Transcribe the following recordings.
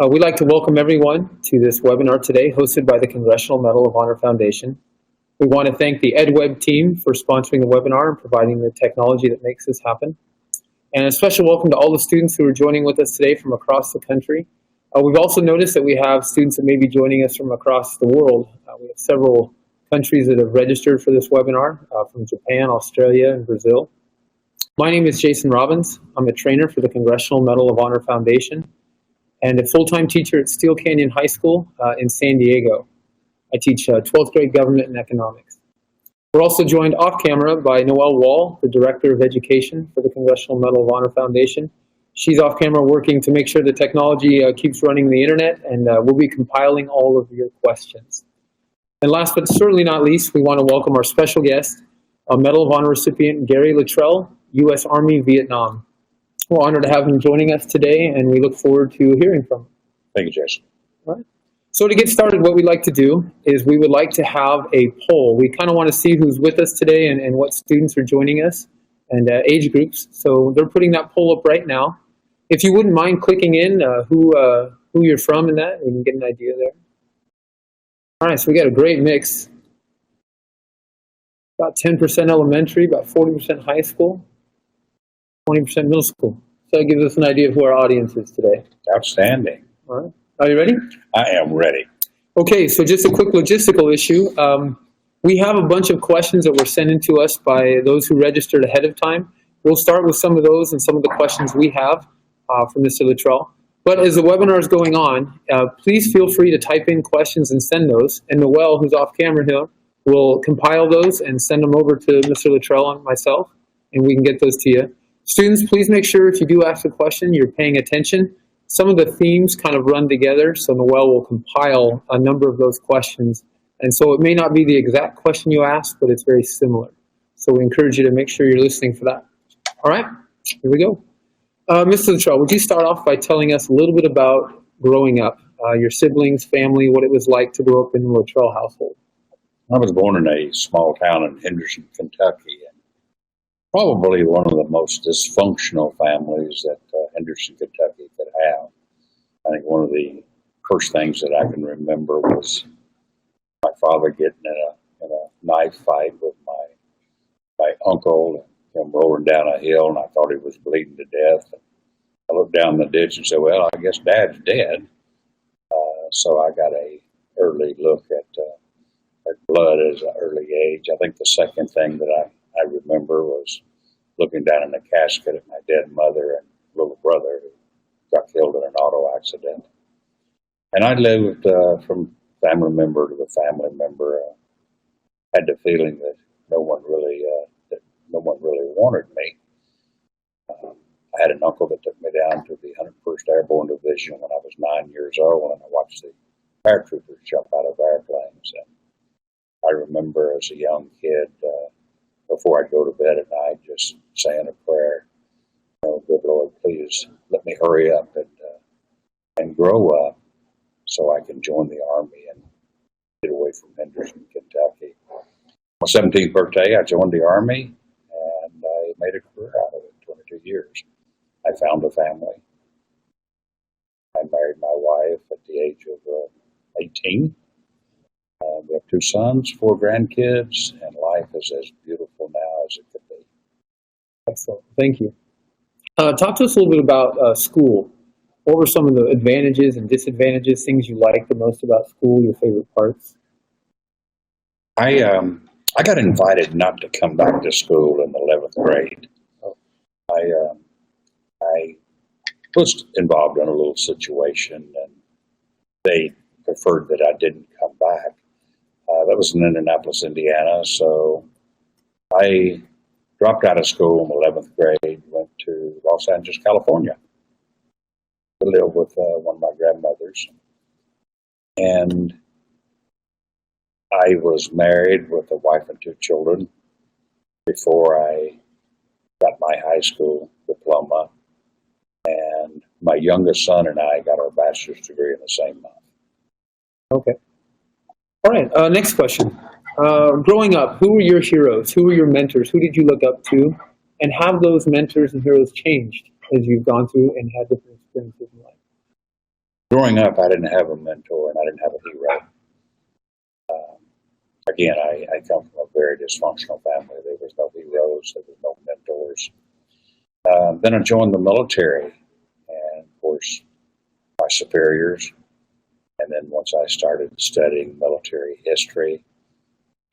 We'd like to welcome everyone to this webinar today, hosted by the Congressional Medal of Honor Foundation. We want to thank the EdWeb team for sponsoring the webinar and providing the technology that makes this happen. And a special welcome to all the students who are joining with us today from across the country. We've also noticed that we have students that may be joining us from across the world. We have several countries that have registered for this webinar, from Japan, Australia, and Brazil. My name is Jason Robbins. I'm a trainer for the Congressional Medal of Honor Foundation and a full-time teacher at Steel Canyon High School in San Diego. I teach 12th grade government and economics. We're also joined off camera by Noelle Wall, the Director of Education for the Congressional Medal of Honor Foundation. She's off camera working to make sure the technology keeps running the internet, and we'll be compiling all of your questions. And last but certainly not least, we want to welcome our special guest, Medal of Honor recipient Gary Littrell, U.S. Army, Vietnam. We're honored to have him joining us today, and we look forward to hearing from him. Thank you, Jason. All right. So to get started, what we'd like to do is we would like to have a poll. We kind of want to see who's with us today and what students are joining us and age groups. So they're putting that poll up right now. If you wouldn't mind clicking in who you're from and that, we can get an idea there. All right, so we got a great mix. About 10% elementary, about 40% high school, 20% middle school. So that gives us an idea of who our audience is today. Outstanding. All right. Are you ready? I am ready. Okay, so just a quick logistical issue. We have a bunch of questions that were sent in to us by those who registered ahead of time. We'll start with some of those and some of the questions we have from Mr. Littrell. But as the webinar is going on, please feel free to type in questions and send those. And Noelle, who's off camera here, will compile those and send them over to Mr. Littrell and myself, and we can get those to you. Students, please make sure if you do ask a question, you're paying attention. Some of the themes kind of run together, so Noelle will compile a number of those questions. And so it may not be the exact question you asked, but it's very similar. So we encourage you to make sure you're listening for that. All right, here we go. Mr. Littrell, would you start off by telling us a little bit about growing up, your siblings, family, what it was like to grow up in the Littrell household? I was born in a small town in Henderson, Kentucky, and probably one of the most dysfunctional families that Henderson, Kentucky could have. I think one of the first things that I can remember was my father getting in a knife fight with my uncle, and him rolling down a hill, and I thought he was bleeding to death. And I looked down the ditch and said, well, I guess Dad's dead. So I got a early look at blood at an early age. I think the second thing that I remember was looking down in the casket at my dead mother and little brother who got killed in an auto accident. And I lived from family member to family member. Had the feeling that no one really wanted me. I had an uncle that took me down to the 101st Airborne Division when I was 9 years old, and I watched the paratroopers jump out of airplanes. And I remember as a young kid, before I'd go to bed at night, just saying a prayer, good Lord, please let me hurry up and grow up so I can join the Army and get away from Henderson, Kentucky. My 17th birthday, I joined the Army, and I made a career out of it, 22 years. I found a family. I married my wife at the age of 18. We have 2 sons, 4 grandkids, and life is as beautiful now as it could be. Excellent. Thank you. Talk to us a little bit about school. What were some of the advantages and disadvantages, things you liked the most about school, your favorite parts? I got invited not to come back to school in the 11th grade. I was involved in a little situation, and they preferred that I didn't come back. That was in Indianapolis, Indiana, so I dropped out of school in the 11th grade, went to Los Angeles, California to live with one of my grandmothers. And I was married with a wife and 2 children before I got my high school diploma. And my youngest son and I got our bachelor's degree in the same month. Okay. All right, next question. Growing up, who were your heroes? Who were your mentors? Who did you look up to? And have those mentors and heroes changed as you've gone through and had different experiences in life? Growing up, I didn't have a mentor and I didn't have a hero. Again, I come from a very dysfunctional family. There was no heroes. There was no mentors. Then I joined the military, and of course, my superiors. And then once I started studying military history,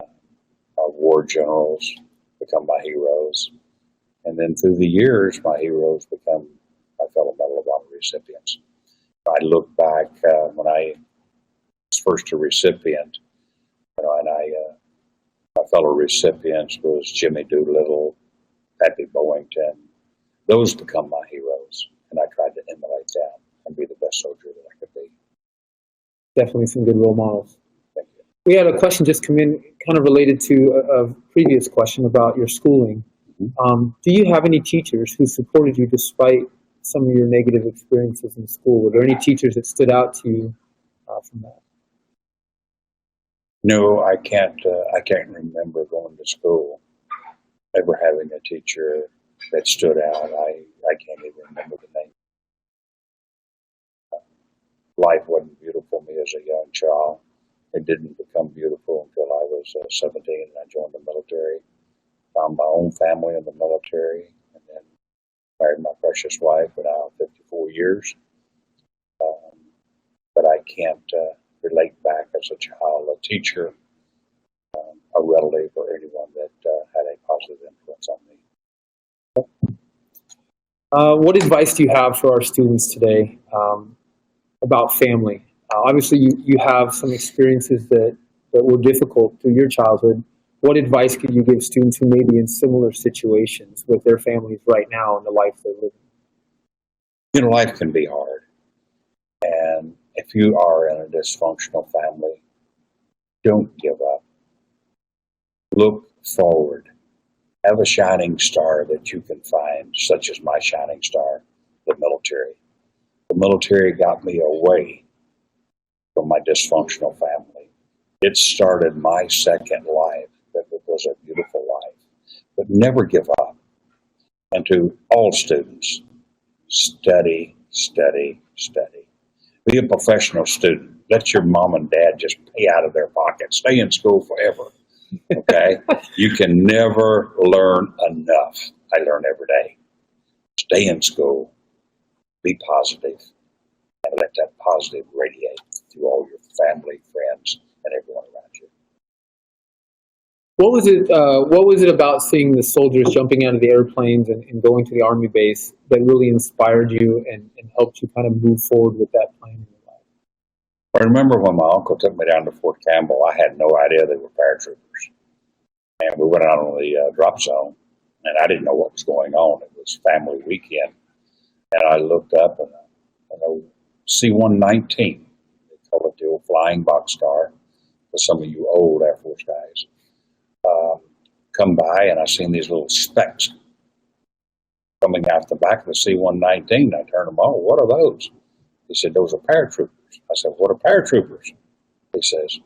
our war generals become my heroes. And then through the years, my heroes become my fellow Medal of Honor recipients. I look back when I was first a recipient, and my fellow recipients was Jimmy Doolittle, Pappy Boyington. Those become my heroes, and I tried to emulate that and be the best soldier that I could be. Definitely some good role models. Thank you. We had a question just come in, kind of related to a previous question about your schooling. Mm-hmm. Do you have any teachers who supported you despite some of your negative experiences in school? Were there any teachers that stood out to you from that? No, I can't remember going to school ever having a teacher that stood out. I can't even remember the name. Life wasn't beautiful for me as a young child. It didn't become beautiful until I was 17 and I joined the military. Found my own family in the military, and then married my precious wife for now 54 years. But I can't relate back as a child, a teacher, a relative, or anyone that had a positive influence on me. What advice do you have for our students today about family? Obviously, you have some experiences that were difficult through your childhood. What advice could you give students who may be in similar situations with their families right now and the life they're living? You know, life can be hard. And if you are in a dysfunctional family, don't give up. Look forward. Have a shining star that you can find, such as my shining star, the military. The military got me away from my dysfunctional family. It started my second life. That was a beautiful life. But never give up. And to all students, study, study, study. Be a professional student. Let your mom and dad just pay out of their pocket. Stay in school forever. Okay? You can never learn enough. I learn every day. Stay in school. Be positive. And let that positive radiate through all your family, friends, and everyone around you. What was it about seeing the soldiers jumping out of the airplanes and going to the Army base that really inspired you and helped you kind of move forward with that plan in your life? I remember when my uncle took me down to Fort Campbell, I had no idea they were paratroopers. And we went out on the drop zone, and I didn't know what was going on. It was family weekend. And I looked up, and C-119, they call it the old flying boxcar, for some of you old Air Force guys, come by, and I seen these little specks coming out the back of the C-119. I turned them on. What are those? He said, those are paratroopers. I said, what are paratroopers? He says,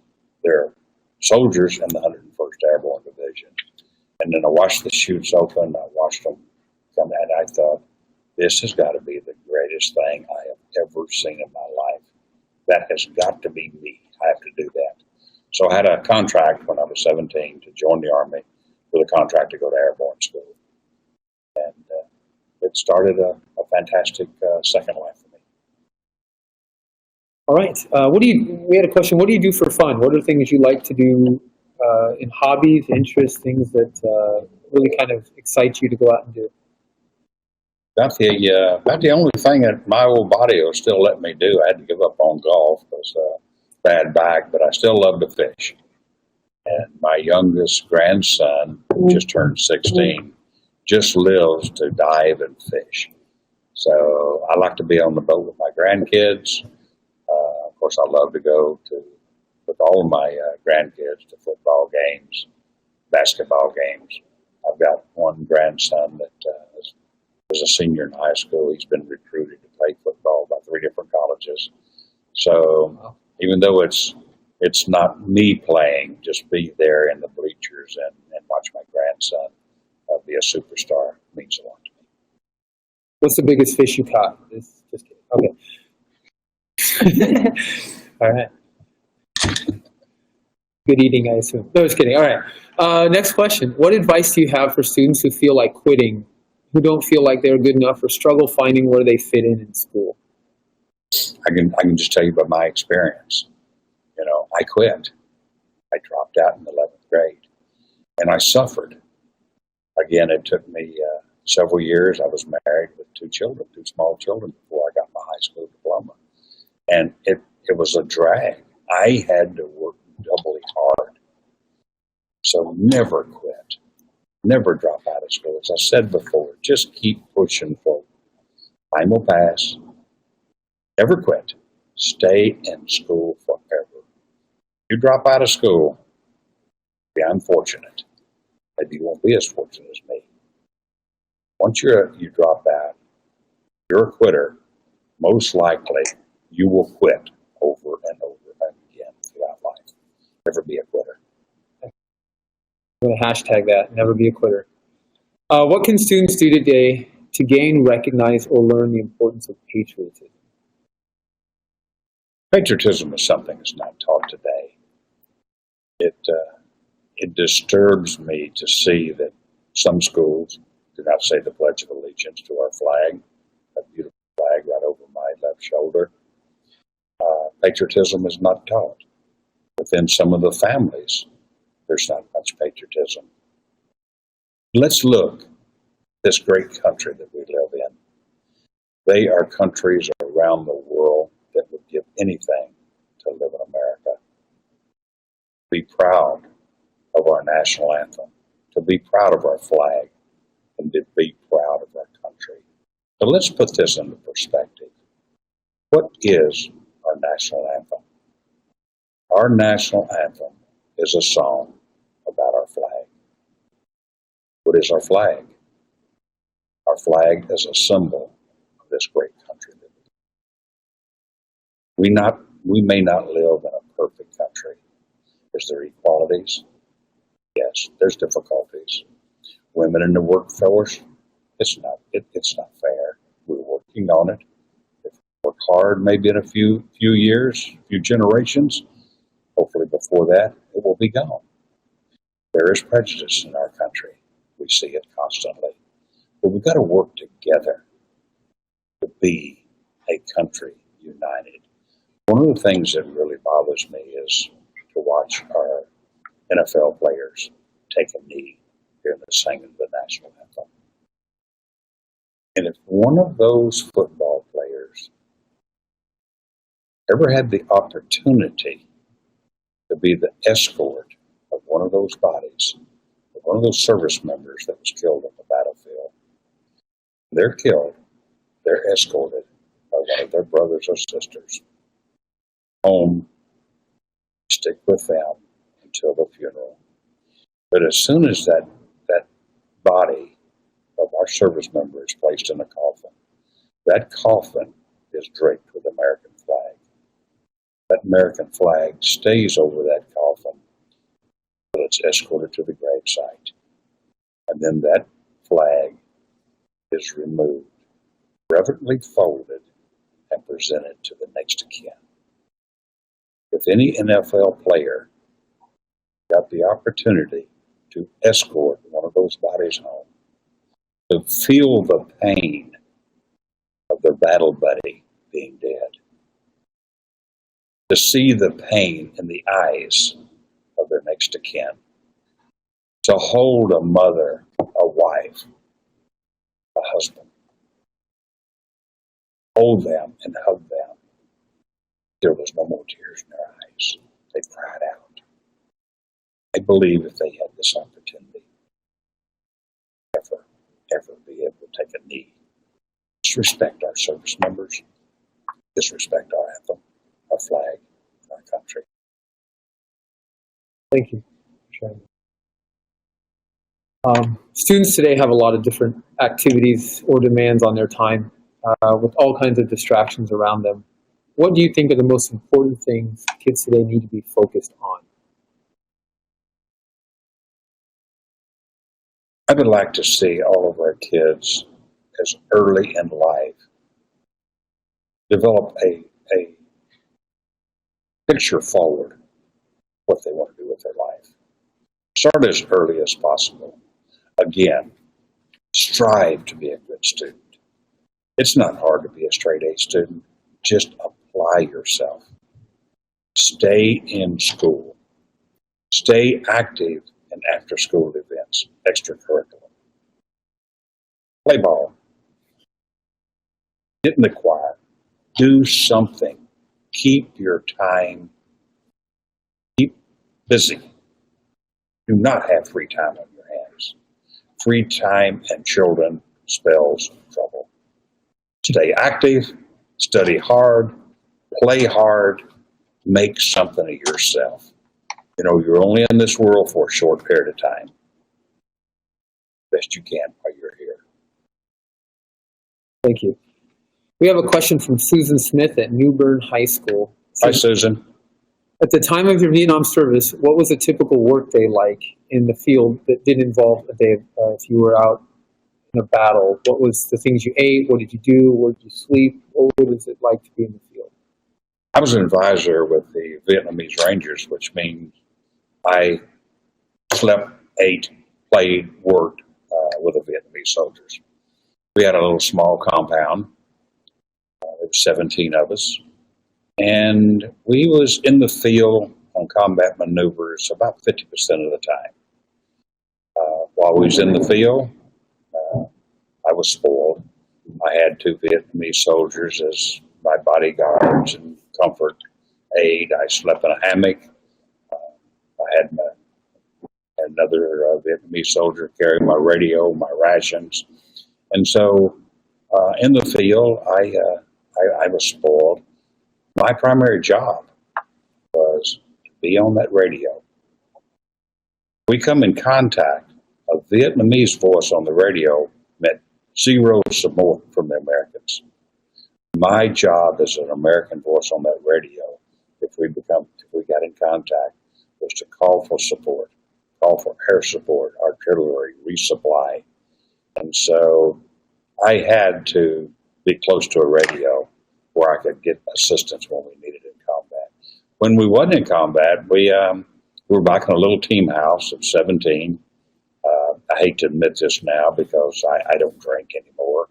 they're soldiers in the 101st Airborne Division. And then I watched the chutes open. I watched them come, and I thought, this has got to be the greatest thing I have ever seen in my life. That has got to be me. I have to do that. So I had a contract when I was 17 to join the Army with a contract to go to airborne school. And it started a fantastic second life for me. All right. We had a question. What do you do for fun? What are the things you like to do in hobbies, interests, things that really kind of excite you to go out and do? About the only thing that my old body will still let me do. I had to give up on golf because bad back, but I still love to fish. And my youngest grandson, who just turned 16, just lives to dive and fish. So I like to be on the boat with my grandkids. Of course, I love to go with all of my grandkids to football games, basketball games. I've got one grandson that is a senior in high school. He's been recruited to play football by 3 different colleges. So even though it's not me playing, just be there in the bleachers and watch my grandson be a superstar means a lot to me. What's the biggest fish you caught? Just kidding. Okay. All right. Good eating, I assume. No, just kidding. All right. Next question. What advice do you have for students who feel like quitting, who don't feel like they're good enough, or struggle finding where they fit in school? I can just tell you about my experience. I quit. I dropped out in the 11th grade, and I suffered. Again, it took me several years. I was married with two small children, before I got my high school diploma. And it was a drag. I had to work doubly hard. So never quit. Never drop out of school. As I said before, just keep pushing forward. Time will pass. Never quit. Stay in school forever. If you drop out of school, be unfortunate. Maybe you won't be as fortunate as me. Once you drop out, you're a quitter. Most likely, you will quit over and over again throughout life. Never be a quitter. I'm going to hashtag that, never be a quitter. What can students do today to gain, recognize, or learn the importance of patriotism? Patriotism is something that's not taught today. It disturbs me to see that some schools do not say the Pledge of Allegiance to our flag, a beautiful flag right over my left shoulder. Patriotism is not taught. Within some of the families, there's not much patriotism. Let's look at this great country that we live in. They are countries around the world that would give anything to live in America. Be proud of our national anthem, to be proud of our flag, and to be proud of our country. So let's put this into perspective. What is our national anthem? Our national anthem is a song about our flag. What is our flag? Our flag is a symbol of this great country. We may not live in a perfect country. Is there equalities? Yes. There's difficulties. Women in the workforce, it's not fair. We're working on it. If we work hard, maybe in a few years, a few generations, hopefully before that, it will be gone. There is prejudice in our country. We see it constantly. But we've got to work together to be a country united. One of the things that really bothers me is to watch our NFL players take a knee during the singing of the national anthem. And if one of those football players ever had the opportunity to be the escort of one of those bodies, of one of those service members that was killed on the battlefield, they're killed, they're escorted by one of their brothers or sisters home, stick with them until the funeral. But as soon as that body of our service member is placed in a coffin, that coffin is draped with American flag. That American flag stays over that coffin until it's escorted to the gravesite. And then that flag is removed, reverently folded, and presented to the next of kin. If any NFL player got the opportunity to escort one of those bodies home, to feel the pain of their battle buddy being dead, to see the pain in the eyes of their next of kin, to hold a mother, a wife, a husband, hold them and hug them. There was no more tears in their eyes. They cried out. I believe if they had this opportunity, ever be able to take a knee, disrespect our service members, disrespect our anthem, our flag, our country. Thank you for sharing. Students today have a lot of different activities or demands on their time with all kinds of distractions around them. What do you think are the most important things kids today need to be focused on? I would like to see all of our kids as early in life develop a picture forward what they want to do with their life. Start as early as possible. Again, strive to be a good student. It's not hard to be a straight A student. Just apply yourself. Stay in school. Stay active in after-school events, extracurricular. Play ball. Get in the choir. Do something. Keep your time. Keep busy. Do not have free time on your hands. Free time and children spells trouble. Stay active. Study hard. Play hard. Make something of yourself. You know, you're only in this world for a short period of time. Best you can while you're here. Thank you. We have a question from Susan Smith at New Bern High School. Hi, Susan. At the time of your Vietnam service, what was a typical workday like in the field that did involve a day if you were out in a battle? What was the things you ate? What did you do? Where did you sleep? What was it like to be in the field? I was an advisor with the Vietnamese Rangers, which means I slept, ate, played, worked with the Vietnamese soldiers. We had a little small compound. There were 17 of us. And we was in the field on combat maneuvers about 50% of the time. While we was in the field, I was spoiled. I had 2 Vietnamese soldiers as my bodyguards and comfort aid. I slept in a hammock. I had another Vietnamese soldier carry my radio, my rations. And so in the field, I was spoiled. My primary job was to be on that radio. We come in contact, a Vietnamese voice on the radio meant zero support from the Americans. My job as an American voice on that radio, if we got in contact, was to call for support, call for air support, artillery, resupply. And so I had to be close to a radio where I could get assistance when we needed it in combat. When we wasn't in combat, we were back in a little team house of 17. I hate to admit this now because I don't drink anymore.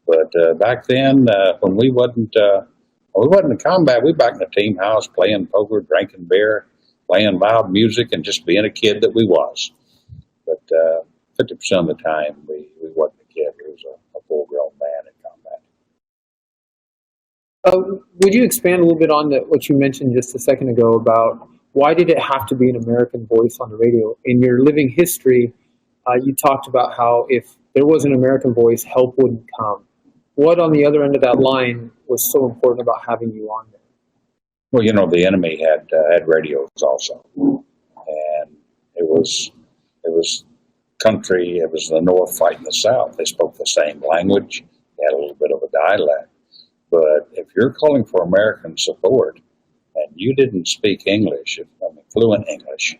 But back then, when we wasn't in combat, we were back in the team house playing poker, drinking beer, playing loud music, and just being a kid that we was. But 50% of the time, we wasn't a kid. We was a full-grown man in combat. Would you expand a little bit on what you mentioned just a second ago about why did it have to be an American voice on the radio? In your living history, you talked about how if there was an American voice, help wouldn't come. What on the other end of that line was so important about having you on there? Well, you know, the enemy had radios also, and it was country. It was the North fighting the South. They spoke the same language. They had a little bit of a dialect. But if you're calling for American support and you didn't speak English, fluent English,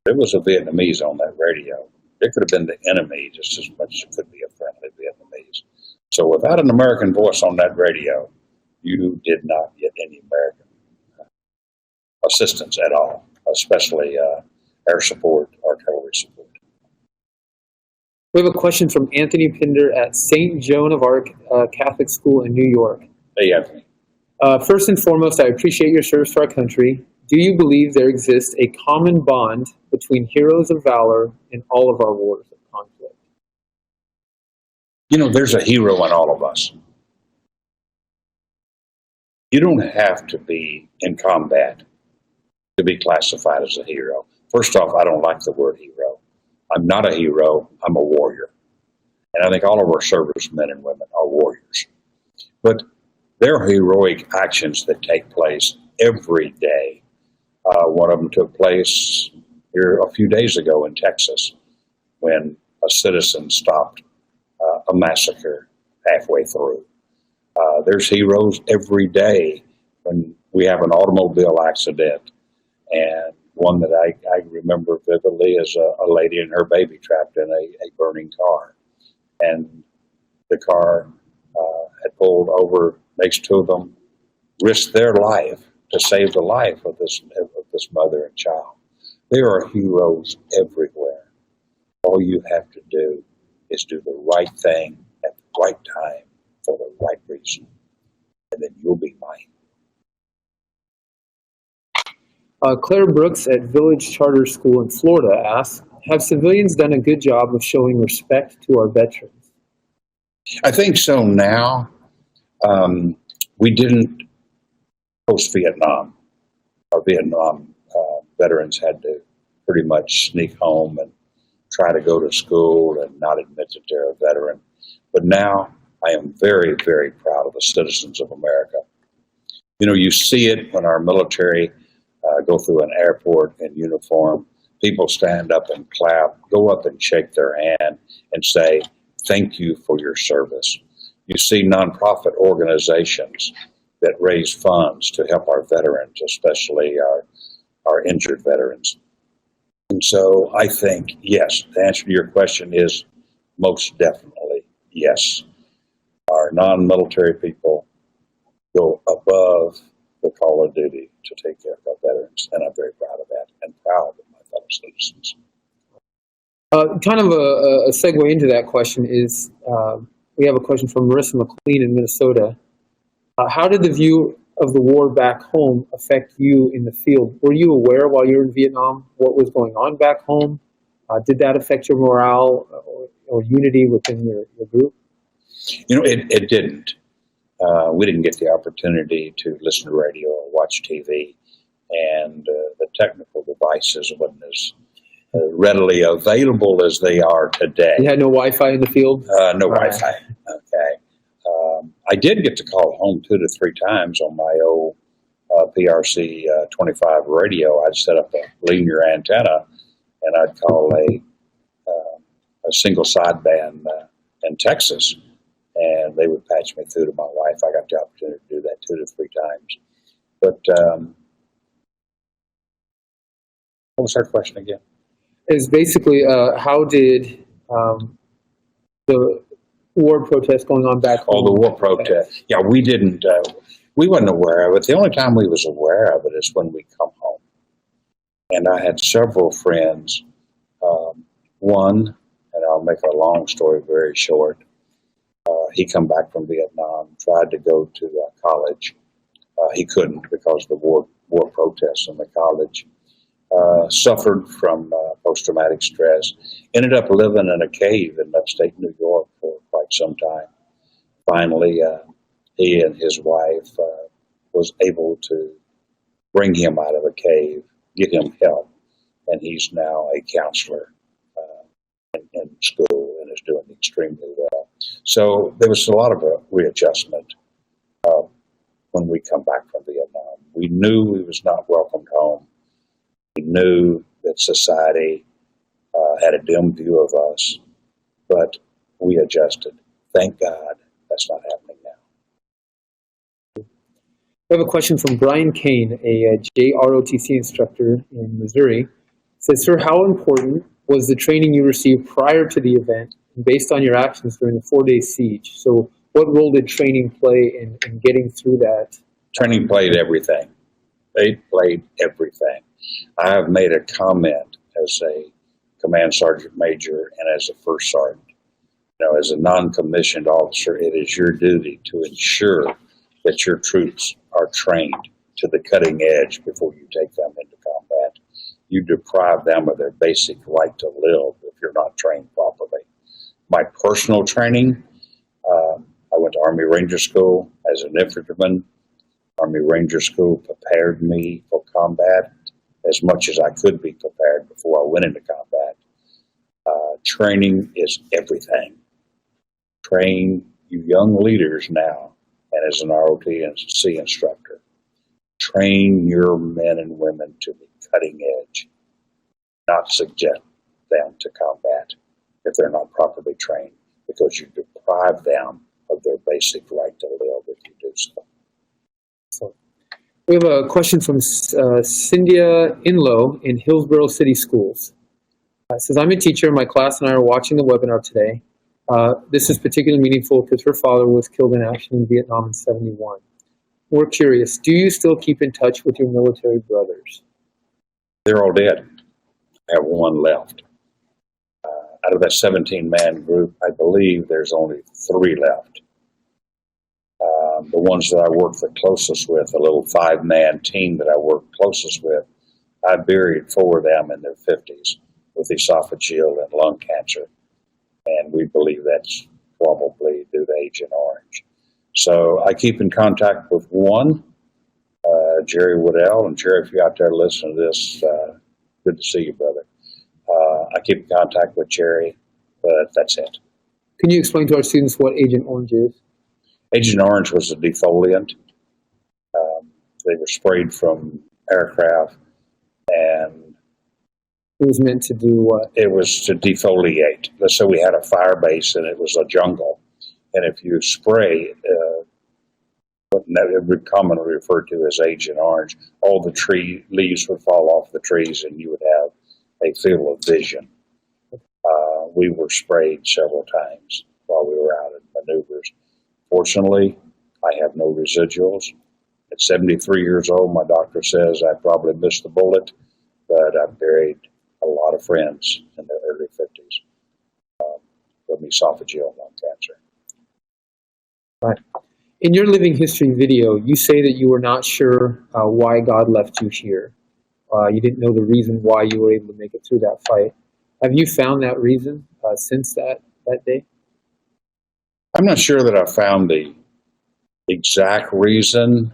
there was a Vietnamese on that radio. It could have been the enemy just as much as it could be a friendly Vietnamese. So without an American voice on that radio, you did not get any American assistance at all, especially air support, artillery support. We have a question from Anthony Pinder at St. Joan of Arc Catholic School in New York. Hey, Anthony. First and foremost, I appreciate your service to our country. Do you believe there exists a common bond between heroes of valor in all of our wars of conflict? You know, there's a hero in all of us. You don't have to be in combat to be classified as a hero. First off, I don't like the word hero. I'm not a hero, I'm a warrior. And I think all of our servicemen and women are warriors. But there are heroic actions that take place every day. One of them took place here a few days ago in Texas when a citizen stopped a massacre halfway through. There's heroes every day when we have an automobile accident. And one that I remember vividly is a lady and her baby trapped in a burning car. And the car had pulled over next to them, risked their life to save the life of this mother and child. There are heroes everywhere. All you have to do is do the right thing at the right time for the right reason, and then you'll be mine. Claire Brooks at Village Charter School in Florida asks, have civilians done a good job of showing respect to our veterans? I think so now. We didn't post-Vietnam. Our Vietnam veterans had to pretty much sneak home and try to go to school and not admit that they're a veteran. But now I am very, very proud of the citizens of America. You know, you see it when our military go through an airport in uniform. People stand up and clap, go up and shake their hand and say, thank you for your service. You see nonprofit organizations that raise funds to help our veterans, especially our injured veterans. And so I think, yes, the answer to your question is most definitely yes. Our non-military people go above the call of duty to take care of our veterans, and I'm very proud of that and proud of my fellow citizens. Kind of a segue into that question is, we have a question from Marissa McLean in Minnesota. How did the view of the war back home affect you in the field? Were you aware while you were in Vietnam what was going on back home? Did that affect your morale or unity within your group? You know, it didn't. We didn't get the opportunity to listen to radio or watch TV, and the technical devices wasn't as readily available as they are today. You had no Wi-Fi in the field? No Wi-Fi. Okay. I did get to call home 2 to 3 times on my old PRC 25 radio. I'd set up a linear antenna, and I'd call a single sideband in Texas, and they would patch me through to my wife. I got the opportunity to do that 2 to 3 times. But what was our question again? Is basically how did the war protests going on back home? Oh, the war protest. Yeah, we didn't. We wasn't aware of it. The only time we was aware of it is when we come home. And I had several friends. One, and I'll make a long story very short. He come back from Vietnam, tried to go to college. He couldn't because of the war protests in the college. Suffered from post-traumatic stress, ended up living in a cave in upstate New York for quite some time. Finally, he and his wife was able to bring him out of a cave, get him help, and he's now a counselor in school and is doing extremely well. So there was a lot of a readjustment when we come back from Vietnam. We knew we was not welcomed home. We knew that society had a dim view of us, but we adjusted. Thank God that's not happening now. We have a question from Brian Kane, a JROTC instructor in Missouri. It says, sir, how important was the training you received prior to the event and based on your actions during the 4-day siege? So what role did training play in getting through that? Training played everything. They played everything. I have made a comment as a command sergeant major and as a first sergeant. You know, as a non-commissioned officer, it is your duty to ensure that your troops are trained to the cutting edge before you take them into combat. You deprive them of their basic right to live if you're not trained properly. My personal training, I went to Army Ranger School as an infantryman. Army Ranger School prepared me for combat as much as I could be prepared before I went into combat. Training is everything. Train you young leaders now, and as an ROTC instructor, train your men and women to be cutting edge, not subject them to combat if they're not properly trained, because you deprive them of their basic right to live if you do so. We have a question from Cynthia Inlow in Hillsborough City Schools. It says, I'm a teacher. My class and I are watching the webinar today. This is particularly meaningful because her father was killed in action in Vietnam in '71. we're curious, do you still keep in touch with your military brothers? They're all dead. I have one left. Out of that 17-man group, I believe there's only 3 left. The ones that I work the closest with, a little 5-man team that I work closest with, I buried 4 of them in their 50s with esophageal and lung cancer. And we believe that's probably due to Agent Orange. So I keep in contact with one, Jerry Woodell. And Jerry, if you're out there listening to this, good to see you, brother. I keep in contact with Jerry, but that's it. Can you explain to our students what Agent Orange is? Agent Orange was a defoliant. They were sprayed from aircraft, and It was meant to do what? it was to defoliate. Let's say we had a fire base and it was a jungle, and if you spray what it would commonly referred to as Agent Orange, all the tree leaves would fall off the trees, and you would have a field of vision. We were sprayed several times while we were out in maneuvers. Fortunately, I have no residuals. At 73 years old, my doctor says I probably missed the bullet, but I buried a lot of friends in their early 50s with esophageal lung cancer. Right. In your living history video, you say that you were not sure why God left you here. You didn't know the reason why you were able to make it through that fight. Have you found that reason since that day? I'm not sure that I found the exact reason.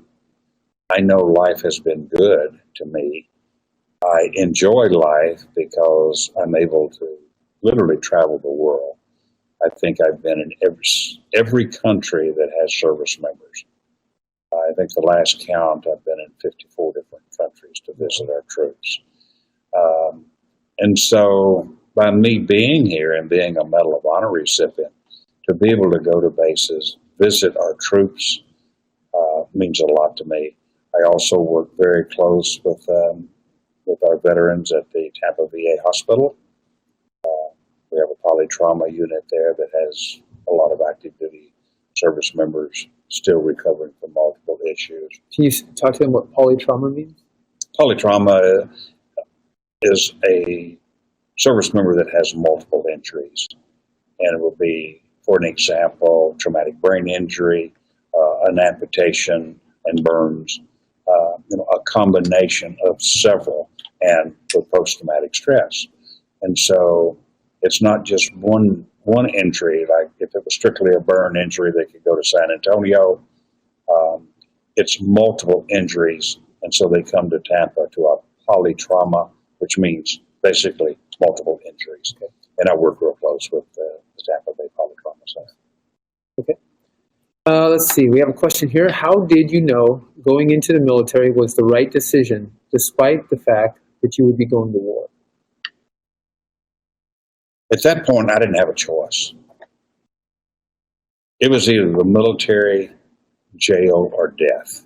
I know life has been good to me. I enjoy life because I'm able to literally travel the world. I think I've been in every country that has service members. I think the last count, I've been in 54 different countries to visit our troops. And so by me being here and being a Medal of Honor recipient, to be able to go to bases, visit our troops, means a lot to me. I also work very close with our veterans at the Tampa VA Hospital. We have a polytrauma unit there that has a lot of active duty service members still recovering from multiple issues. Can you talk to them what polytrauma means? Polytrauma is a service member that has multiple injuries, and it will be, for an example, traumatic brain injury, an amputation, and burns. A combination of several, and with post-traumatic stress. And so it's not just one injury. Like if it was strictly a burn injury, they could go to San Antonio. It's multiple injuries, and so they come to Tampa to a polytrauma, which means basically multiple injuries. Okay. And I work real close with the Tampa Bay Polytrauma Center. Okay. Let's see. We have a question here. How did you know going into the military was the right decision, despite the fact that you would be going to war? At that point, I didn't have a choice. It was either the military, jail, or death.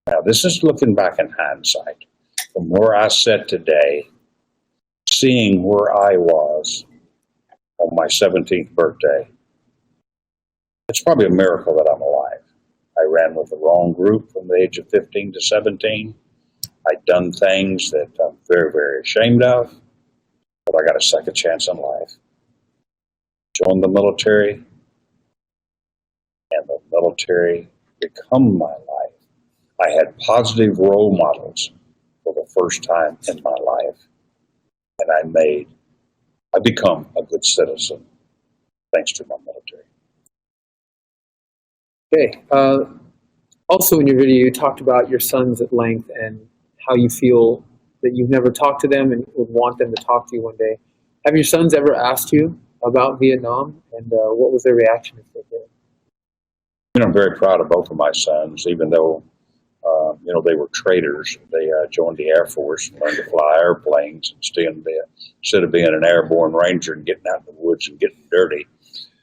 Now, this is looking back in hindsight. From where I sit today, seeing where I was on my 17th birthday, it's probably a miracle that I'm alive. I ran with the wrong group from the age of 15 to 17. I'd done things that I'm very, very ashamed of, but I got a second chance in life. Joined the military, and the military became my life. I had positive role models for the first time in my life, and I become a good citizen thanks to my military. Okay. Also in your video, you talked about your sons at length and how you feel that you've never talked to them and would want them to talk to you one day. Have your sons ever asked you about Vietnam, and what was their reaction if they did? I'm very proud of both of my sons, even though they were traitors. They joined the Air Force and learned to fly airplanes instead of being an airborne ranger and getting out in the woods and getting dirty.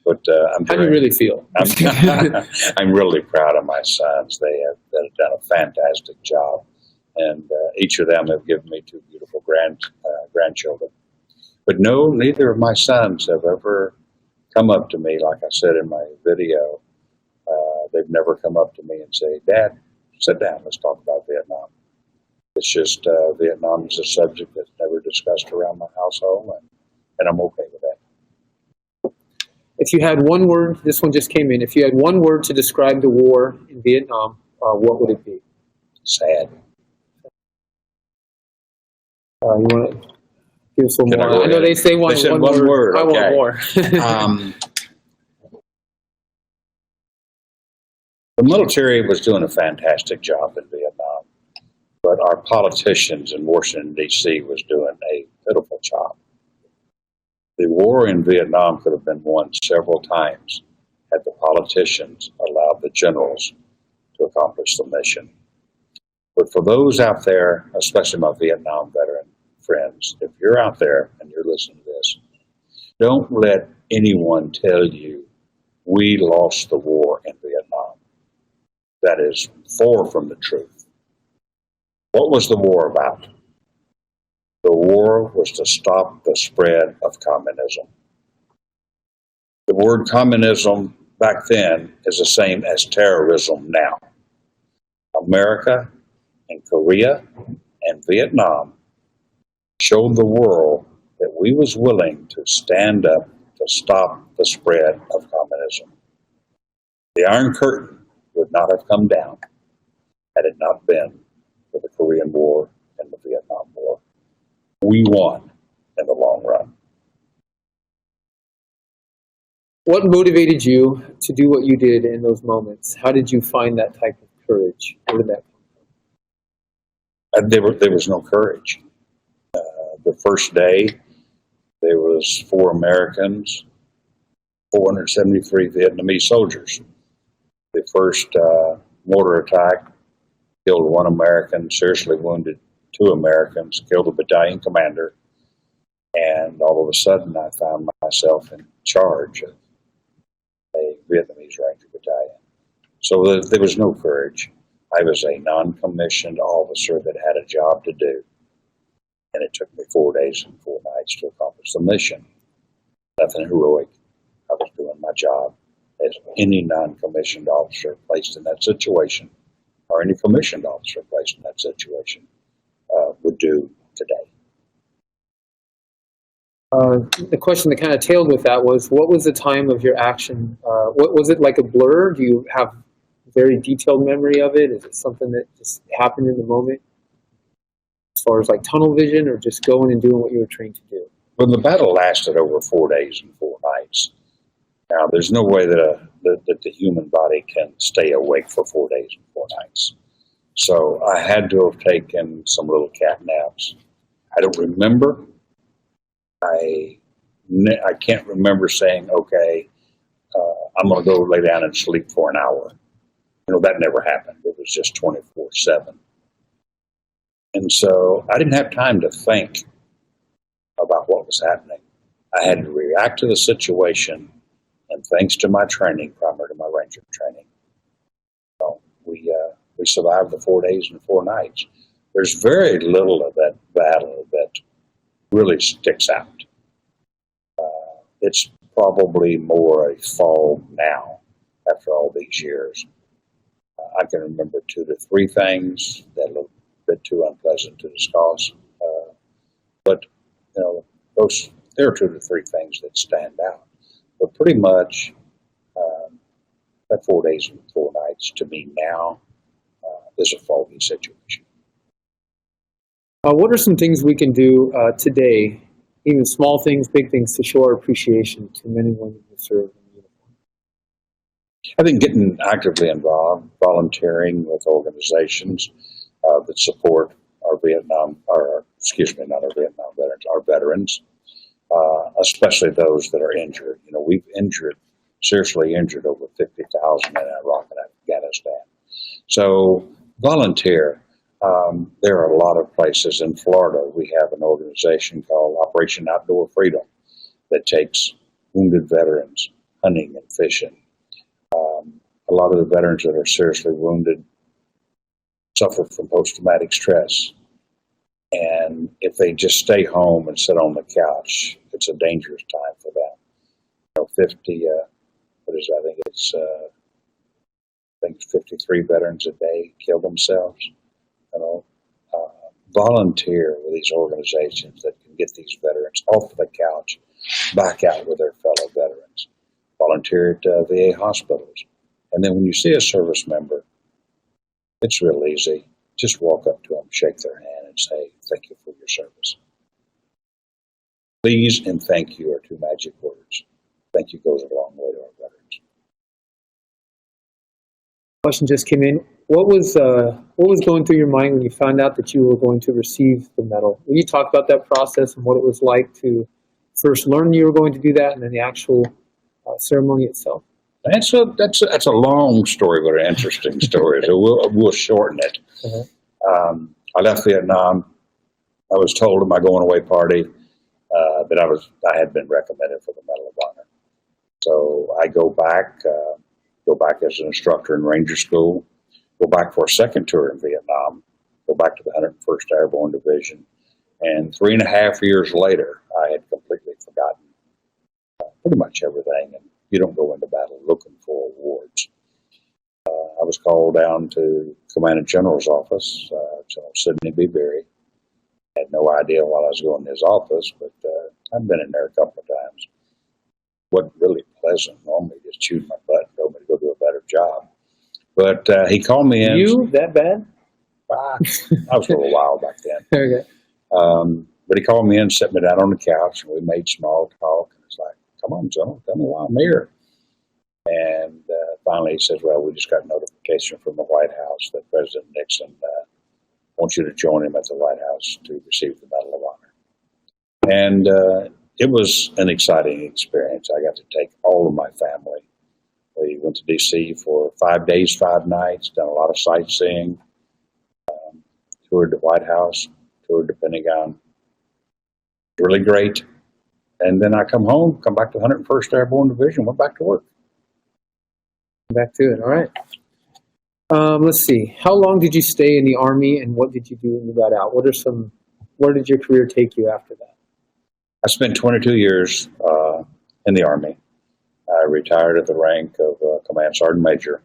But how do you really feel? I'm really proud of my sons. They have done a fantastic job, and each of them have given me 2 beautiful grandchildren. But no, neither of my sons have ever come up to me, like I said in my video. They've never come up to me and say, "Dad, sit down, let's talk about Vietnam. It's just Vietnam is a subject that's never discussed around my household, and I'm okay with that. If you had one word, this one just came in. If you had one word to describe the war in Vietnam, what would it be? Sad. You want to give us a Can I little more? go I know ahead? they say They said one one word. word, I okay. want more. The military was doing a fantastic job in Vietnam, but our politicians in Washington, D.C. was doing a pitiful job. The war in Vietnam could have been won several times had the politicians allowed the generals to accomplish the mission. But for those out there, especially my Vietnam veteran friends, if you're out there and you're listening to this, don't let anyone tell you we lost the war in Vietnam. That is far from the truth. What was the war about? The war was to stop the spread of communism. The word communism back then is the same as terrorism now. America and Korea and Vietnam showed the world that we was willing to stand up to stop the spread of communism. The Iron Curtain would not have come down had it not been for the Korean War and the Vietnam War. We won in the long run. What motivated you to do what you did in those moments? How did you find that type of courage? Where did that come from? There was no courage. The first day, there was 4 Americans, 473 Vietnamese soldiers. The first mortar attack killed 1 American, seriously wounded 2 Americans, killed a battalion commander, and all of a sudden I found myself in charge of a Vietnamese Ranger battalion. So there was no courage. I was a non-commissioned officer that had a job to do, and it took me 4 days and 4 nights to accomplish the mission. Nothing heroic. I was doing my job as any non-commissioned officer placed in that situation, or any commissioned officer placed in that situation, would do today. The question that kind of tailed with that was, what was the time of your action? What was it like a blur? Do you have very detailed memory of it? Is it something that just happened in the moment? As far as like tunnel vision, or just going and doing what you were trained to do? Well, the battle lasted over 4 days and 4 nights. Now, there's no way that the human body can stay awake for 4 days and 4 nights. So I had to have taken some little cat naps. I don't remember. I can't remember saying, okay, I'm going to go lay down and sleep for an hour. You know, that never happened. It was just 24/7. And so I didn't have time to think about what was happening. I had to react to the situation, and thanks to my training, primarily to my Ranger training, we survived the 4 days and 4 nights. There's very little of that battle that really sticks out. It's probably more a fog now after all these years. I can remember 2 to 3 things that look a bit too unpleasant to discuss, but you know, there are 2 to 3 things that stand out. But pretty much that 4 days and 4 nights to me now is a foggy situation. What are some things we can do today, even small things, big things, to show our appreciation to men and women who serve in uniform? I think getting actively involved, volunteering with organizations that support our veterans, especially those that are injured. You know, we've seriously injured over 50,000 in Iraq and Afghanistan. So volunteer. There are a lot of places in Florida. We have an organization called Operation Outdoor Freedom that takes wounded veterans hunting and fishing. A lot of the veterans that are seriously wounded suffer from post-traumatic stress. And if they just stay home and sit on the couch, it's a dangerous time for them. You know, 50, I think it's think 53 veterans a day kill themselves. You know, volunteer with these organizations that can get these veterans off the couch, back out with their fellow veterans. Volunteer at VA hospitals. And then when you see a service member, it's real easy. Just walk up to them, shake their hand, and say, thank you for your service. Please and thank you are two magic words. Thank you goes a long way to our veterans. Question just came in. What was going through your mind when you found out that you were going to receive the medal? Will you talk about that process and what it was like to first learn you were going to do that, and then the actual ceremony itself? That's a long story, but an interesting story. So we'll shorten it. Uh-huh. I left Vietnam. I was told at my going away party that I had been recommended for the Medal of Honor. So I go back as an instructor in Ranger School, go back for a second tour in Vietnam, go back to the 101st Airborne Division, and 3.5 years later, I had completely forgotten pretty much everything. And you don't go into battle looking for awards. I was called down to Commandant General's office, General Sidney B. Berry. Had no idea while I was going to his office, but I've been in there a couple of times. Wasn't really pleasant. Normally just chewed my butt and told me to go do a better job. But he called me in. You that bad? I was a little wild back then. Okay. But he called me in, set me down on the couch, and we made small talk. And it's like, come on, General, tell me why I'm here. And finally he says, well, we just got notification from the White House that President Nixon wants you to join him at the White House to receive the Medal of Honor. And it was an exciting experience. I got to take all of my family. We went to D.C. for 5 days, 5 nights, done a lot of sightseeing, toured the White House, toured the Pentagon. Really great. And then I come home, come back to the 101st Airborne Division, went back to work. Back to it. All right. Let's see. How long did you stay in the Army, and what did you do when you got out? Where did your career take you after that? I spent 22 years in the Army. I retired at the rank of Command Sergeant Major.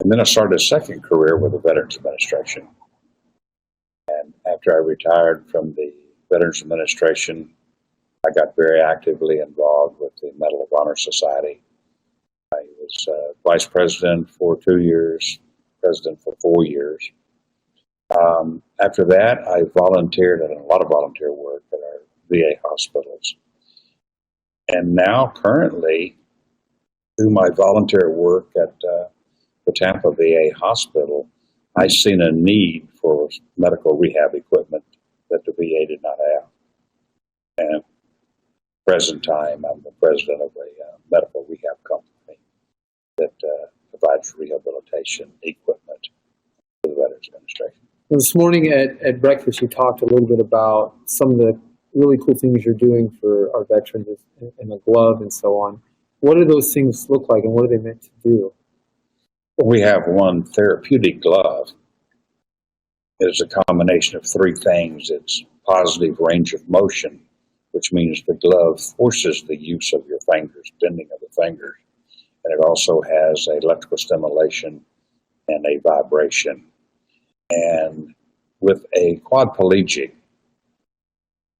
And then I started a second career with the Veterans Administration. And after I retired from the Veterans Administration, I got very actively involved with the Medal of Honor Society. I was vice president for 2 years, president for 4 years. After that, I volunteered and a lot of volunteer work at our VA hospitals. And now, currently, through my volunteer work at the Tampa VA hospital, I've seen a need for medical rehab equipment that the VA did not have. And at the present time, I'm the president of a medical rehab company that provides rehabilitation equipment to the Veterans Administration. This morning at breakfast, you talked a little bit about some of the really cool things you're doing for our veterans and the glove and so on. What do those things look like, and what are they meant to do? We have one Therapeutic Glove. It's a combination of 3 things. It's positive range of motion, which means the glove forces the use of your fingers, bending of the fingers. And it also has electrical stimulation and a vibration. And with a quadriplegic,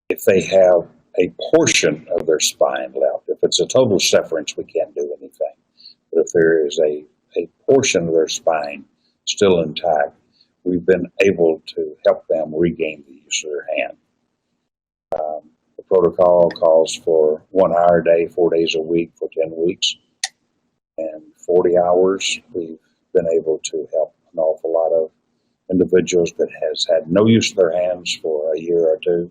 if they have a portion of their spine left, if it's a total severance, we can't do anything. But if there is a portion of their spine still intact, we've been able to help them regain the use of their hand. The protocol calls for 1 hour a day, 4 days a week for 10 weeks. And 40 hours, we've been able to help an awful lot of individuals that has had no use of their hands for a year or two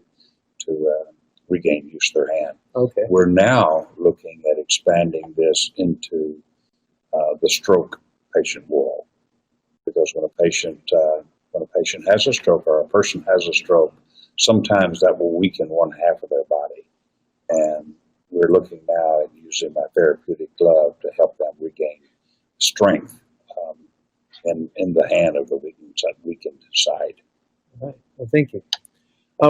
to regain use of their hand. Okay. We're now looking at expanding this into the stroke patient world, because when a patient has a stroke or a person has a stroke, sometimes that will weaken one half of their body, and we're looking now at using my Therapeutic Glove to help them regain strength in the hand of the weakened side. All right. Well, thank you.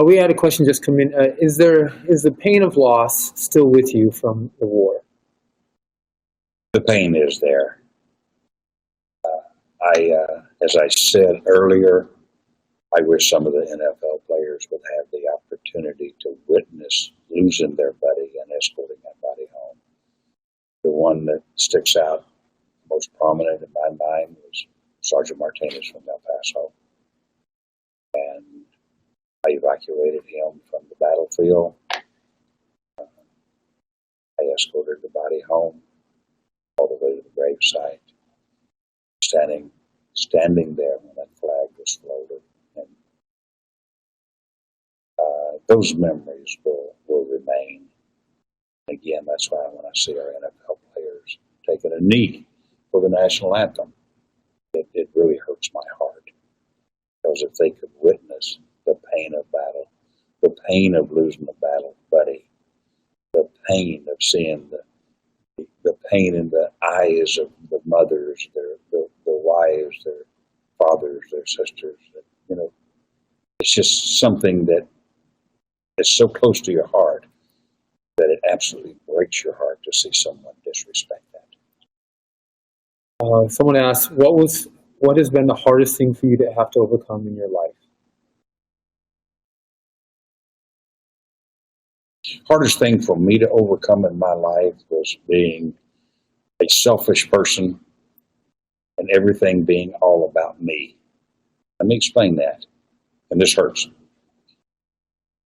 We had a question just come in. Is the pain of loss still with you from the war? The pain is there. As I said earlier, I wish some of the NFL players would have the opportunity to witness losing their buddy and escorting that buddy home. The one that sticks out most prominent in my mind was Sergeant Martinez from El Paso. And I evacuated him from the battlefield. I escorted the body home all the way to the gravesite, standing there when that flag was floated. And those memories will remain. Again, that's why when I see our NFL players taking a knee for the national anthem, it really hurts my heart. Because if they could witness the pain of battle, the pain of losing a battle buddy, the pain of seeing the pain in the eyes of the mothers, their wives, their fathers, their sisters, it's just something that is so close to your heart that it absolutely breaks your heart to see someone disrespect that. Someone asked, what has been the hardest thing for you to have to overcome in your life? Hardest thing for me to overcome in my life was being a selfish person and everything being all about me. Let me explain that, and this hurts.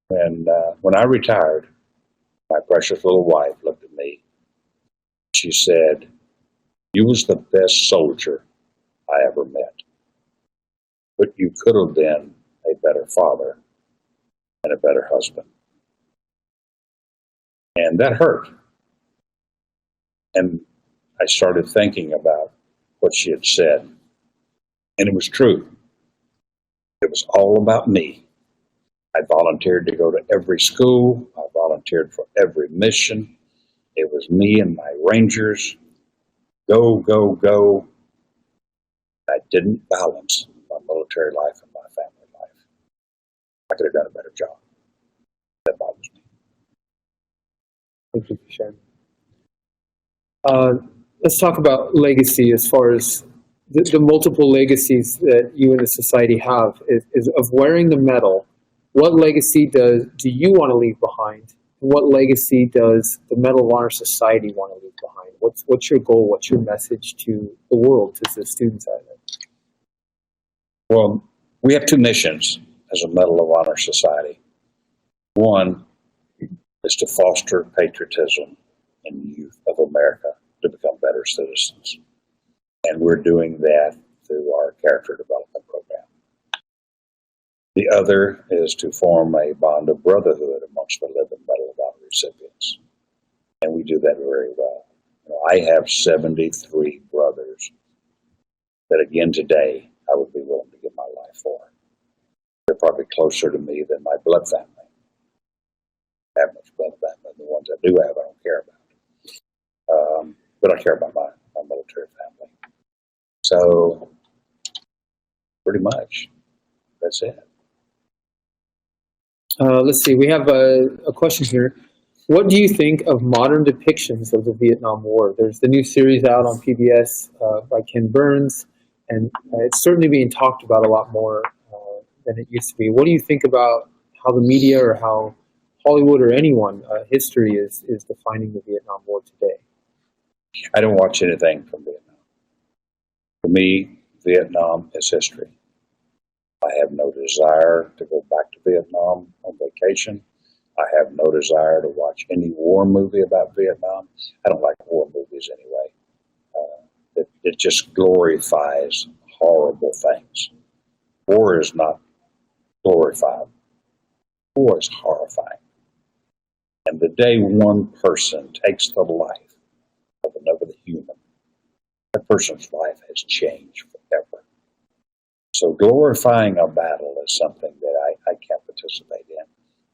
When I retired, my precious little wife looked at me. She said, "You was the best soldier I ever met, but you could have been a better father and a better husband." And that hurt. And I started thinking about what she had said. And it was true. It was all about me. I volunteered to go to every school. I volunteered for every mission. It was me and my Rangers. Go, go, go. I didn't balance my military life and my family life. I could have done a better job. That bothers me. Thank you for sharing. Let's talk about legacy as far as the multiple legacies that you and the society have is of wearing the medal. What legacy do you want to leave behind? And what legacy does the Medal of Honor Society want to leave behind? What's your goal? What's your message to the world, to the students out there? Well, we have two missions as a Medal of Honor Society. One is to foster patriotism in youth of America to become better citizens. And we're doing that through our character development program. The other is to form a bond of brotherhood amongst the living Medal of Honor recipients. And we do that very well. I have 73 brothers that, again, today, I would be willing to give my life for. They're probably closer to me than my blood family. I have much blood family. The ones I do have, I don't care about. But I care about my military family. So, pretty much, that's it. Let's see. We have a question here. What do you think of modern depictions of the Vietnam War? There's the new series out on PBS by Ken Burns, and it's certainly being talked about a lot more than it used to be. What do you think about how the media or how Hollywood or anyone, history is defining the Vietnam War today? I don't watch anything from Vietnam. For me, Vietnam is history. I have no desire to go back to Vietnam on vacation. I have no desire to watch any war movie about Vietnam. I don't like war movies anyway. It just glorifies horrible things. War is not glorified. War is horrifying. And the day one person takes the life of another human, that person's life has changed forever. So glorifying a battle is something that I can't participate in.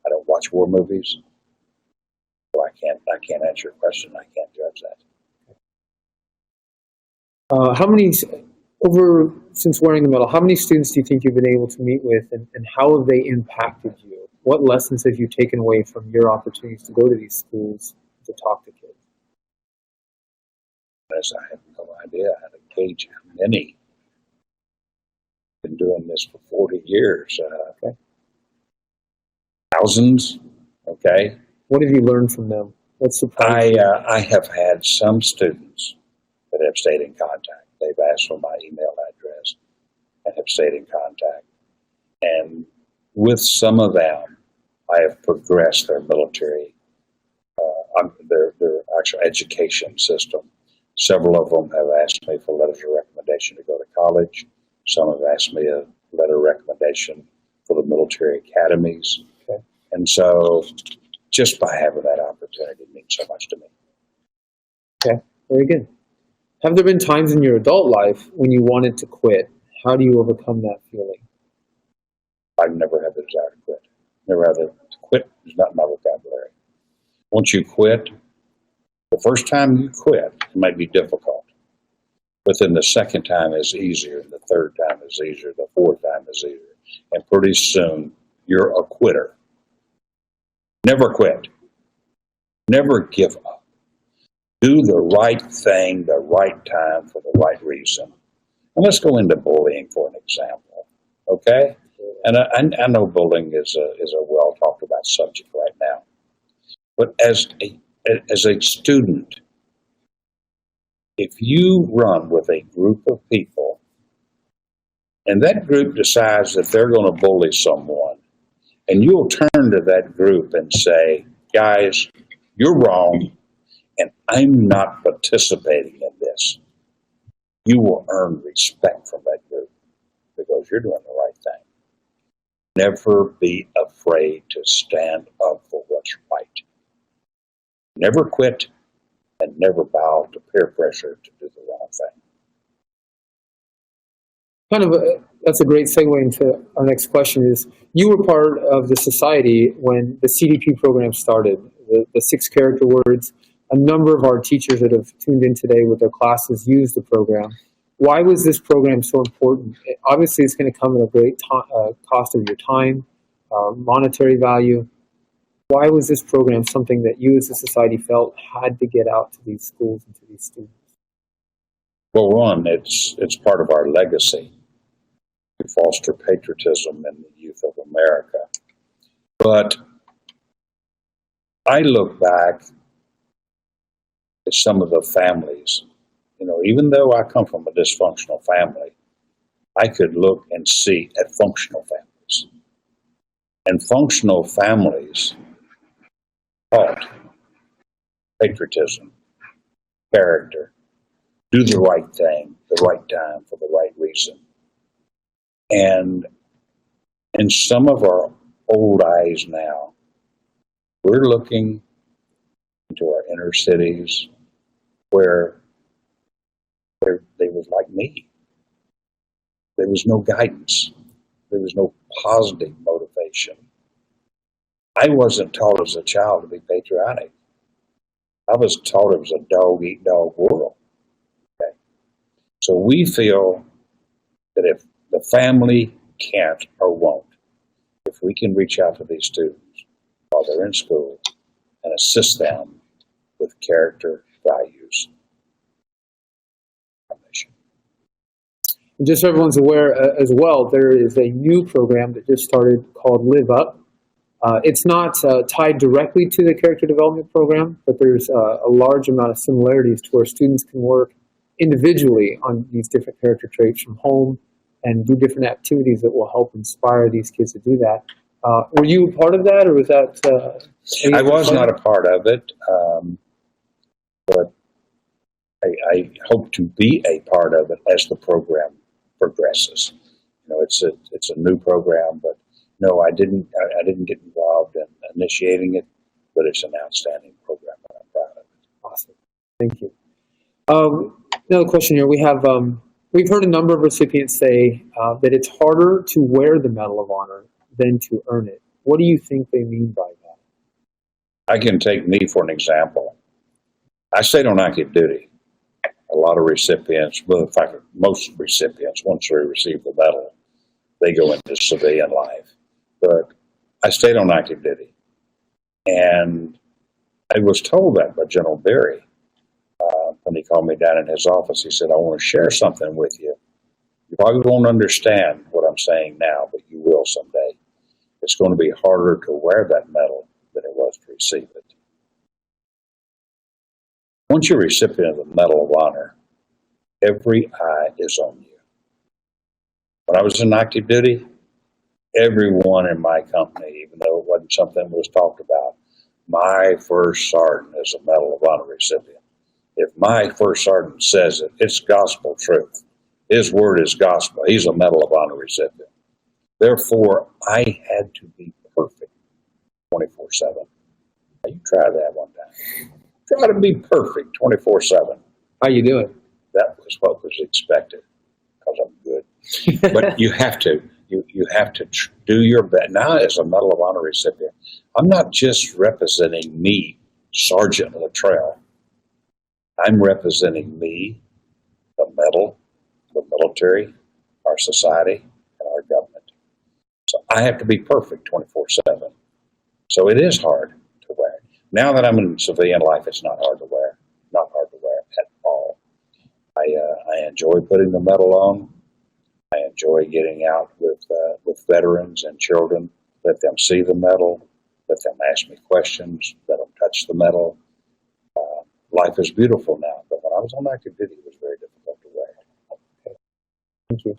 I don't watch war movies, so I can't answer your question. I can't judge that. Since wearing the medal, how many students do you think you've been able to meet with, and how have they impacted you? What lessons have you taken away from your opportunities to go to these schools to talk to kids? As I have no idea how to gauge how many Been doing this for 40 years. Okay. Thousands. Okay. What have you learned from them? What surprised you? I have had some students that have stayed in contact. They've asked for my email address and have stayed in contact. And with some of them, I have progressed their military, their actual education system. Several of them have asked me for letters of recommendation to go to college. Some have asked me a letter of recommendation for the military academies. Okay. And so just by having that opportunity means so much to me. Okay, very good. Have there been times in your adult life when you wanted to quit? How do you overcome that feeling? I've never had the desire to quit. Never had to quit is not my vocabulary. Once you quit, the first time you quit, it might be difficult. But then the second time is easier, the third time is easier, the fourth time is easier. And pretty soon, you're a quitter. Never quit. Never give up. Do the right thing, the right time, for the right reason. And let's go into bullying for an example, okay? And I know bullying is a well talked about subject right now. But as a student, if you run with a group of people and that group decides that they're going to bully someone, and you'll turn to that group and say, guys, you're wrong, and I'm not participating in this, you will earn respect from that group because you're doing the right thing. Never be afraid to stand up for what's right. Never quit and never bow to peer pressure to do the wrong thing. That's a great segue into our next question is, you were part of the society when the CDP program started, the 6 character words. A number of our teachers that have tuned in today with their classes use the program. Why was this program so important? Obviously, it's going to come at a great cost of your time, monetary value. Why was this program something that you as a society felt had to get out to these schools and to these students? Well, one, it's part of our legacy to foster patriotism in the youth of America. But I look back at some of the families, even though I come from a dysfunctional family, I could look and see at functional families. And functional families taught patriotism, character, do the right thing, the right time, for the right reason. And in some of our old eyes now, we're looking into our inner cities where they was like me. There was no guidance. There was no positive motivation. I wasn't taught as a child to be patriotic. I was taught it was a dog-eat-dog world. Okay? So we feel that if the family can't or won't, if we can reach out to these students while they're in school and assist them with character, values, mission. And just so everyone's aware as well, there is a new program that just started called Live Up. It's not tied directly to the character development program, but there's a large amount of similarities to where students can work individually on these different character traits from home and do different activities that will help inspire these kids to do that. Were you a part of that, or was that? I was not a part of it, but I hope to be a part of it as the program progresses. It's a new program, but no, I didn't get involved in initiating it, but it's an outstanding program, and I'm proud of it. Awesome, thank you. Another question here. We've heard a number of recipients say that it's harder to wear the Medal of Honor than to earn it. What do you think they mean by that? I can take me for an example. I stayed on active duty. A lot of recipients, well, in fact, most recipients, once they receive the medal, they go into civilian life. But I stayed on active duty. And I was told that by General Berry. When he called me down in his office, he said, I want to share something with you. You probably won't understand what saying now, but you will someday. It's going to be harder to wear that medal than it was to receive it. Once you're a recipient of the Medal of Honor, every eye is on you. When I was in active duty, everyone in my company, even though it wasn't something that was talked about, my first sergeant is a Medal of Honor recipient. If my first sergeant says it, it's gospel truth. His word is gospel. He's a Medal of Honor recipient. Therefore, I had to be perfect 24/7. Now, you try that one time. Try to be perfect 24/7. How you doing? That was what was expected because I'm good. But you have to do your best. Now, as a Medal of Honor recipient, I'm not just representing me, Sergeant Littrell. I'm representing me, the medal, the military, our society, and our government. So I have to be perfect 24/7. So it is hard to wear. Now that I'm in civilian life, it's not hard to wear. Not hard to wear at all. I enjoy putting the medal on. I enjoy getting out with veterans and children. Let them see the medal. Let them ask me questions. Let them touch the medal. Life is beautiful now, but when I was on active duty, it was very difficult to wear. Okay. Thank you.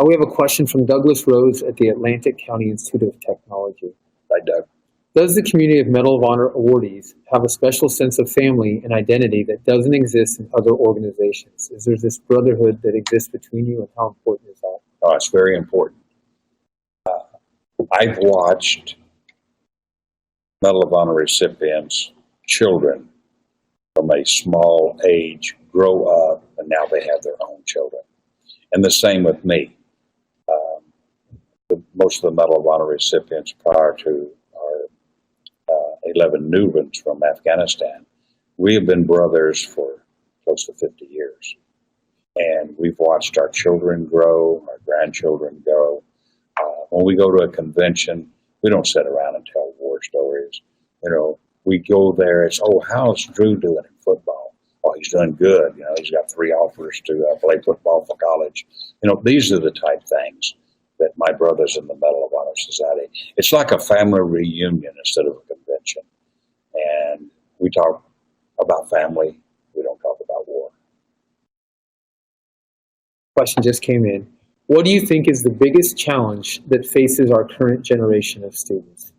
We have a question from Douglas Rose at the Atlantic County Institute of Technology. Hi, Doug. Does the community of Medal of Honor awardees have a special sense of family and identity that doesn't exist in other organizations? Is there this brotherhood that exists between you, and how important is that? Oh, it's very important. I've watched Medal of Honor recipients, children, from a small age grow up, and now they have their own children. And the same with me. Most of the Medal of Honor recipients prior to our 11 new ones from Afghanistan, we have been brothers for close to 50 years. And we've watched our children grow, our grandchildren grow. When we go to a convention, we don't sit around and tell war stories. You know, we go there, it's, oh, how's Drew doing in football? Oh, he's doing good. You know, he's got 3 offers to play football for college. You know, these are the type things that my brothers in the Medal of Honor Society, it's like a family reunion instead of a convention. And we talk about family. We don't talk about war. Question just came in. What do you think is the biggest challenge that faces our current generation of students?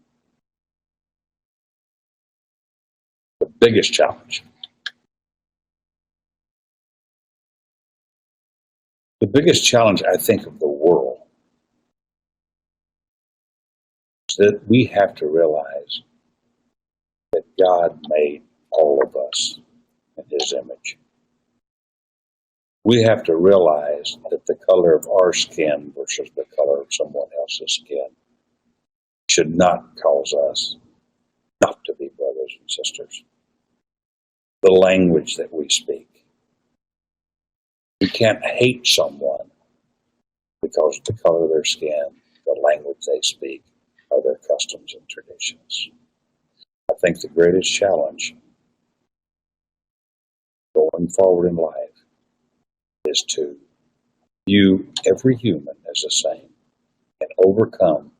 The biggest challenge. The biggest challenge, I think, of the world is that we have to realize that God made all of us in His image. We have to realize that the color of our skin versus the color of someone else's skin should not cause us not to be brothers and sisters. The language that we speak. We can't hate someone because of the color of their skin, the language they speak, or their customs and traditions. I think the greatest challenge going forward in life is to view every human as the same and overcome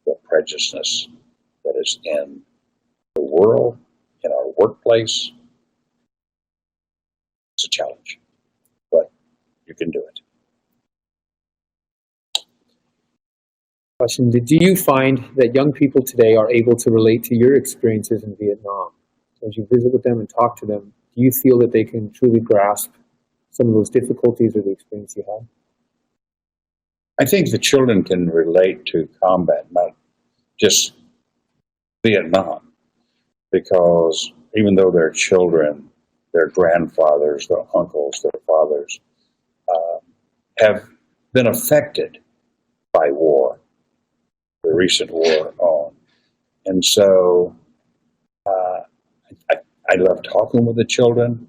the prejudice that is in the world, in our workplace. It's a challenge, but you can do it. Question, do you find that young people today are able to relate to your experiences in Vietnam? As you visit with them and talk to them, do you feel that they can truly grasp some of those difficulties or the experience you had? I think the children can relate to combat, not just Vietnam, because even though they're children, their grandfathers, their uncles, their fathers have been affected by war, the recent war on. And so I love talking with the children.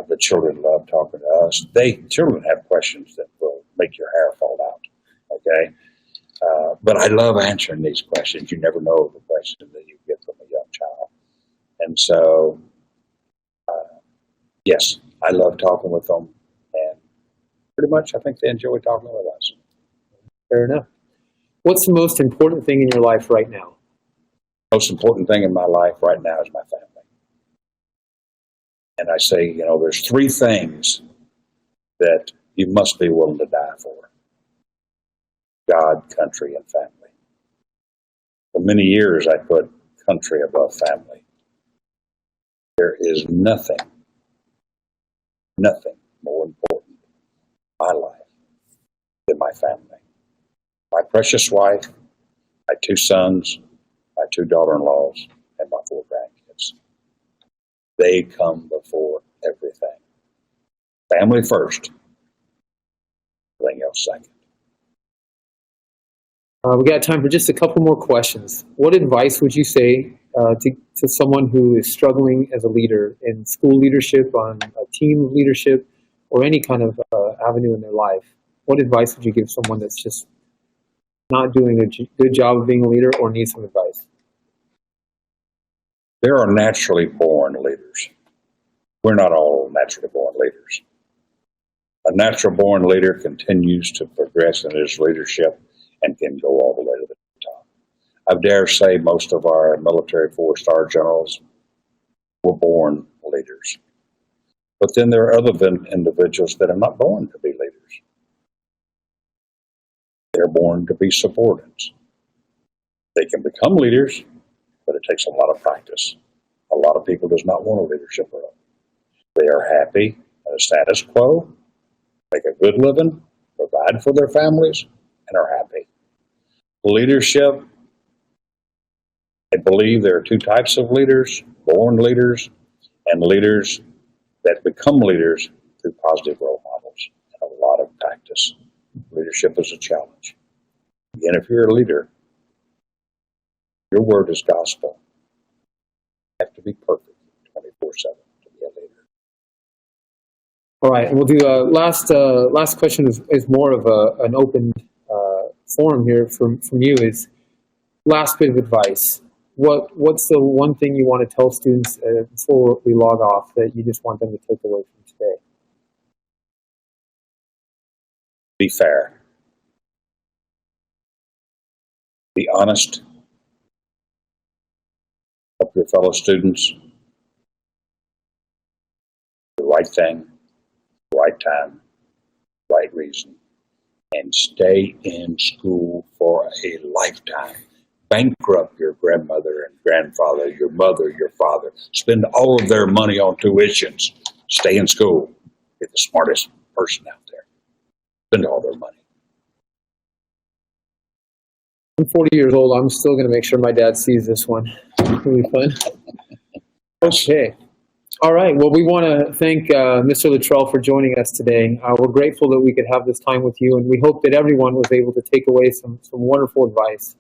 The children love talking to us. Children have questions that will make your hair fall out, okay? But I love answering these questions. You never know the question that you get from a young child. And so, yes, I love talking with them. And pretty much I think they enjoy talking with us. Fair enough. What's the most important thing in your life right now? Most important thing in my life right now is my family. And I say, there's three things that you must be willing to die for: God, country, and family. For many years, I put country above family. There is nothing more important in my life than my family. My precious wife, my two sons, my two daughter-in-laws, and my 4 grandkids. They come before everything. Family first, everything else second. We got time for just a couple more questions. What advice would you say to someone who is struggling as a leader in school leadership, on a team leadership, or any kind of avenue in their life? What advice would you give someone that's just not doing a good job of being a leader or needs some advice? There are naturally born leaders. We're not all naturally born leaders. A natural born leader continues to progress in his leadership and can go all the way to the top. I dare say most of our military 4-star generals were born leaders. But then there are other individuals that are not born to be leaders. They're born to be subordinates. They can become leaders, but it takes a lot of practice. A lot of people does not want a leadership role. They are happy in a status quo, make a good living, provide for their families, and are happy. Leadership, I believe there are 2 types of leaders: born leaders and leaders that become leaders through positive role models and a lot of practice. Leadership is a challenge. Again, if you're a leader, your word is gospel. You have to be perfect 24/7 to be a leader. All right, and we'll do last question is more of an open forum here from you. Is last bit of advice. What's the one thing you want to tell students before we log off that you just want them to take away from today? Be fair. Be honest. Help your fellow students. The right thing, right time, right reason. And stay in school for a lifetime. Bankrupt your grandmother and grandfather, your mother, your father. Spend all of their money on tuitions. Stay in school. Be the smartest person out there. Spend all their money. I'm 40 years old. I'm still going to make sure my dad sees this one. It'll be fun. Okay. All right. Well, we want to thank Mr. Littrell for joining us today. We're grateful that we could have this time with you, and we hope that everyone was able to take away some wonderful advice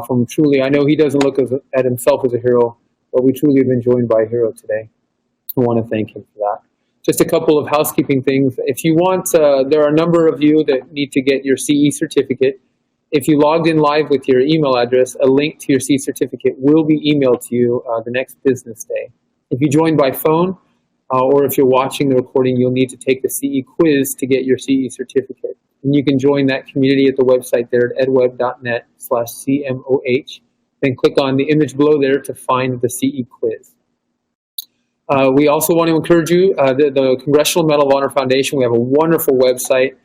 from truly. I know he doesn't look at himself as a hero, but we truly have been joined by a hero today. I want to thank him for that. Just a couple of housekeeping things. If you want, there are a number of you that need to get your CE certificate. If you logged in live with your email address, a link to your CE certificate will be emailed to you the next business day. If you joined by phone, or if you're watching the recording, you'll need to take the CE quiz to get your CE certificate. And you can join that community at the website there at edweb.net/CMOH. Then click on the image below there to find the CE quiz. We also want to encourage you, the Congressional Medal of Honor Foundation, we have a wonderful website.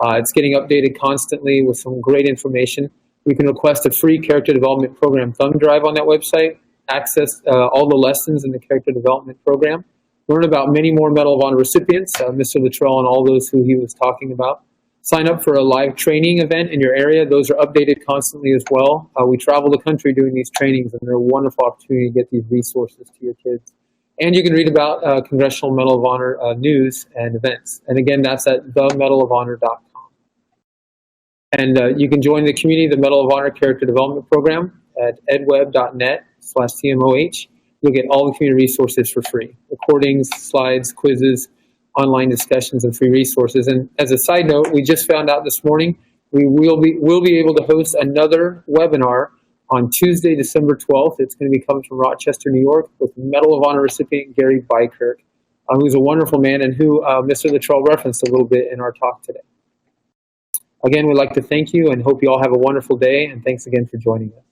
It's getting updated constantly with some great information. You can request a free character development program thumb drive on that website, access all the lessons in the character development program, learn about many more Medal of Honor recipients, Mr. Littrell and all those who he was talking about. Sign up for a live training event in your area. Those are updated constantly as well. We travel the country doing these trainings, and they're a wonderful opportunity to get these resources to your kids. And you can read about Congressional Medal of Honor news and events. And again, that's at themedalofhonor.com. And you can join the community, the Medal of Honor Character Development Program at edweb.net/CMOH. You'll get all the community resources for free. Recordings, slides, quizzes, online discussions, and free resources. And as a side note, we just found out this morning, we'll be able to host another webinar on Tuesday, December 12th. It's going to be coming from Rochester, New York, with Medal of Honor recipient Gary Bykirk, who's a wonderful man and who Mr. Littrell referenced a little bit in our talk today. Again, we'd like to thank you and hope you all have a wonderful day, and thanks again for joining us.